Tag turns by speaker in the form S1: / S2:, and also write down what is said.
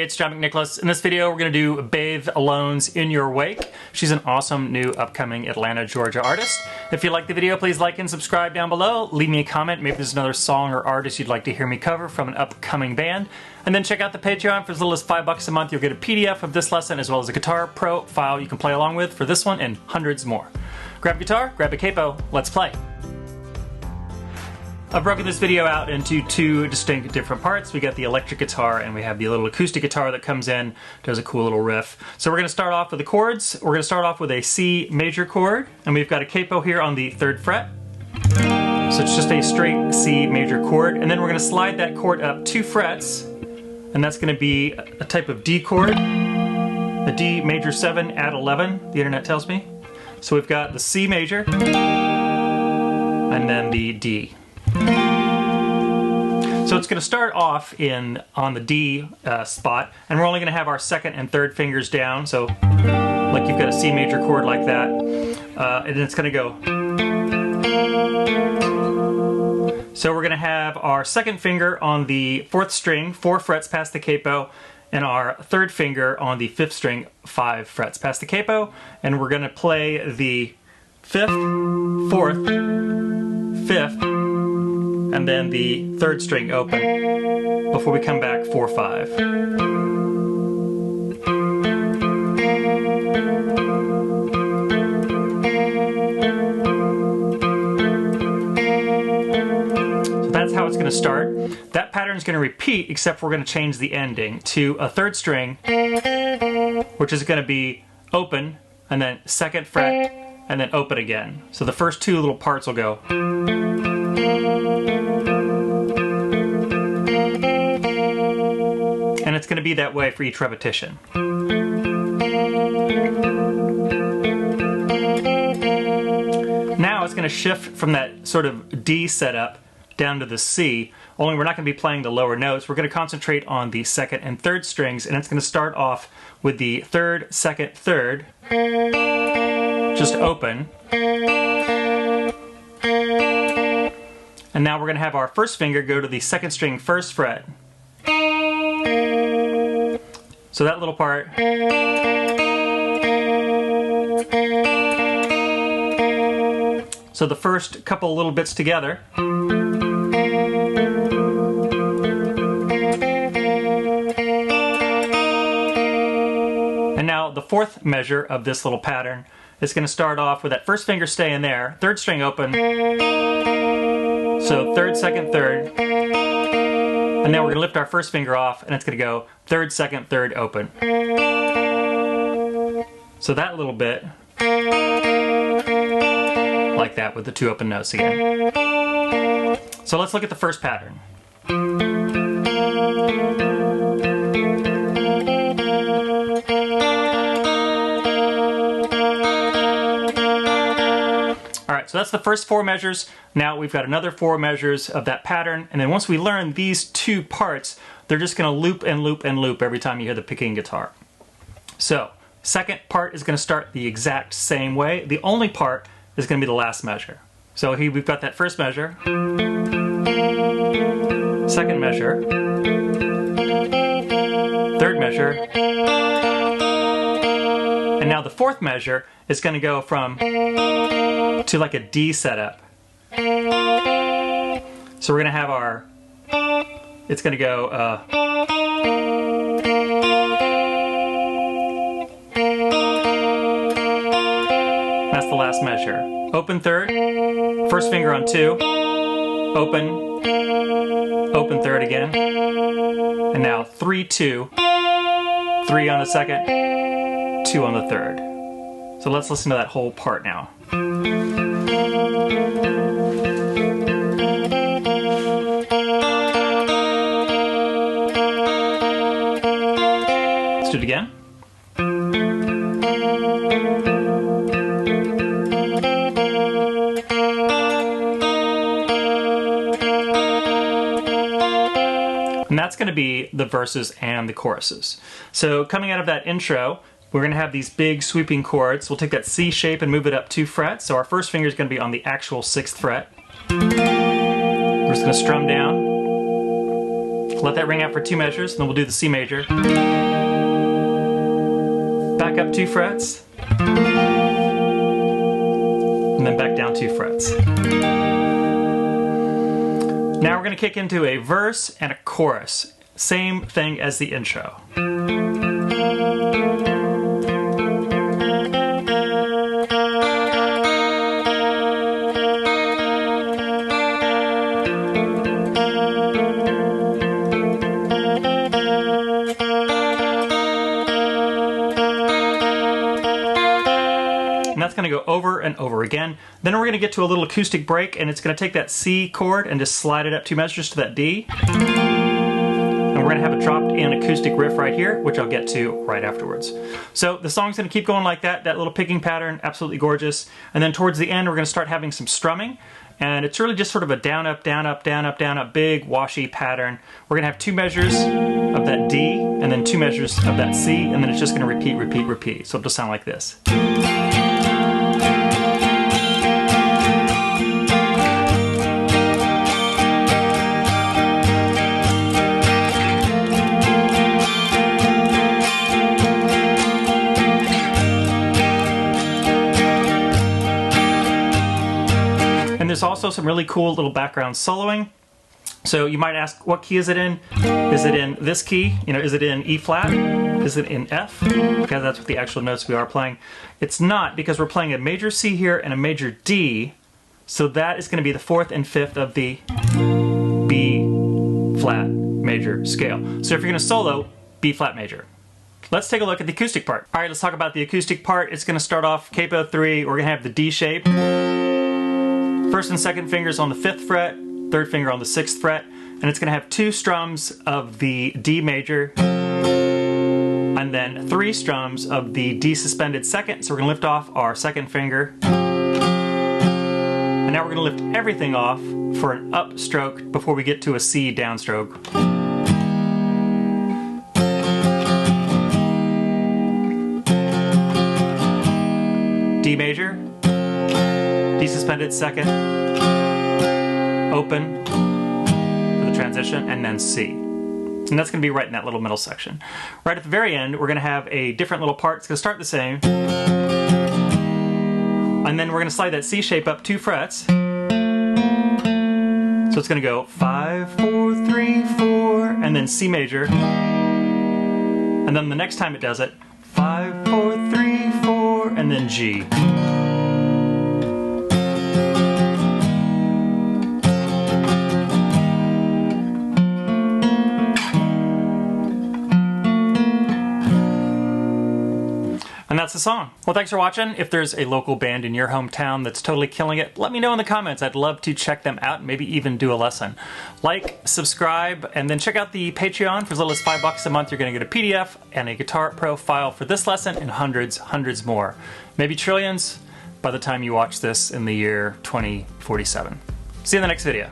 S1: Hey, it's John McNicholas. In this video, we're going to do Bathe Alone's In Your Wake. She's an awesome new upcoming Atlanta, Georgia artist. If you like the video, please like and subscribe down below. Leave me a comment. Maybe there's another song or artist you'd like to hear me cover from an upcoming band. And then check out the Patreon. For as little as $5 a month, you'll get a PDF of this lesson as well as a Guitar Pro file you can play along with for this one and hundreds more. Grab a guitar, grab a capo, let's play. I've broken this video out into two distinct different parts. We got the electric guitar and we have the little acoustic guitar that comes in, does a cool little riff. So we're going to start off with the chords. We're going to start off with a C major chord, and we've got a capo here on the 3rd fret. So it's just a straight C major chord, and then we're going to slide that chord up 2 frets, and that's going to be a type of D chord, a D major 7 add 11, the internet tells me. So we've got the C major, and then the D. So it's going to start off on the D spot, and we're only going to have our 2nd and 3rd fingers down, so like you've got a C major chord like that, and it's going to go. So we're going to have our 2nd finger on the 4th string, 4 frets past the capo, and our 3rd finger on the 5th string, 5 frets past the capo, and we're going to play the 5th, 4th, 5th, and then the 3rd string open before we come back 4-5. So that's how it's going to start. That pattern is going to repeat, except we're going to change the ending to a 3rd string, which is going to be open, and then 2nd fret, and then open again. So the first 2 little parts will go. And it's going to be that way for each repetition. Now it's going to shift from that sort of D setup down to the C, only we're not going to be playing the lower notes. We're going to concentrate on the 2nd and 3rd strings, and it's going to start off with the 3rd, 2nd, 3rd, just open. And now we're going to have our 1st finger go to the 2nd string 1st fret. So that little part. So the first couple little bits together. And now the 4th measure of this little pattern is going to start off with that 1st finger staying there, 3rd string open. So 3rd, 2nd, 3rd. And now we're going to lift our 1st finger off, and it's going to go 3rd, 2nd, 3rd, open. So that little bit, like that with the 2 open notes again. So let's look at the first pattern. Alright, so that's the first 4 measures. Now we've got another 4 measures of that pattern, and then once we learn these 2 parts, they're just going to loop and loop and loop every time you hear the picking guitar. So, 2nd part is going to start the exact same way. The only part is going to be the last measure. So here we've got that 1st measure, 2nd measure, 3rd measure, and now the 4th measure is going to go from to like a D setup. So we're going to have our, it's going to go, that's the last measure. Open 3rd, 1st finger on 2, open, open 3rd again, and now 3, 2, 3 on the 2nd, 2 on the 3rd. So let's listen to that whole part now. Let's do it again. And that's going to be the verses and the choruses. So coming out of that intro, we're going to have these big sweeping chords. We'll take that C shape and move it up 2 frets. So our 1st finger is going to be on the actual 6th fret. We're just going to strum down. Let that ring out for 2 measures, and then we'll do the C major. Back up 2 frets, and then back down 2 frets. Now we're going to kick into a verse and a chorus. Same thing as the intro. And that's going to go over and over again. Then we're going to get to a little acoustic break, and it's going to take that C chord and just slide it up 2 measures to that D. And we're going to have a dropped in acoustic riff right here, which I'll get to right afterwards. So the song's going to keep going like that little picking pattern, absolutely gorgeous. And then towards the end, we're going to start having some strumming. And it's really just sort of a down, up, down, up, down, up, down, up, big washy pattern. We're going to have 2 measures of that D, and then 2 measures of that C, and then it's just going to repeat, repeat, repeat. So it'll just sound like this. There's also some really cool little background soloing. So you might ask, what key is it in? Is it in this key? You know, is it in E flat? Is it in F? Because that's what the actual notes we are playing. It's not, because we're playing a major C here and a major D. So that is going to be the 4th and 5th of the B flat major scale. So if you're going to solo, B flat major. Let's take a look at the acoustic part. All right, let's talk about the acoustic part. It's going to start off capo 3. We're going to have the D shape. 1st and 2nd fingers on the 5th fret, 3rd finger on the 6th fret, and it's going to have 2 strums of the D major, and then 3 strums of the D suspended 2nd. So we're going to lift off our 2nd finger, and now we're going to lift everything off for an upstroke before we get to a C downstroke. D major, D suspended 2nd, open for the transition, and then C. And that's going to be right in that little middle section. Right at the very end, we're going to have a different little part. It's going to start the same. And then we're going to slide that C shape up 2 frets. So it's going to go 5, 4, 3, 4, and then C major. And then the next time it does it, 5, 4, 3, 4, and then G. And that's the song. Well, thanks for watching. If there's a local band in your hometown that's totally killing it, let me know in the comments. I'd love to check them out and maybe even do a lesson. Like, subscribe, and then check out the Patreon. For as little as $5 a month, you're going to get a PDF and a Guitar Pro file for this lesson and hundreds more. Maybe trillions by the time you watch this in the year 2047. See you in the next video.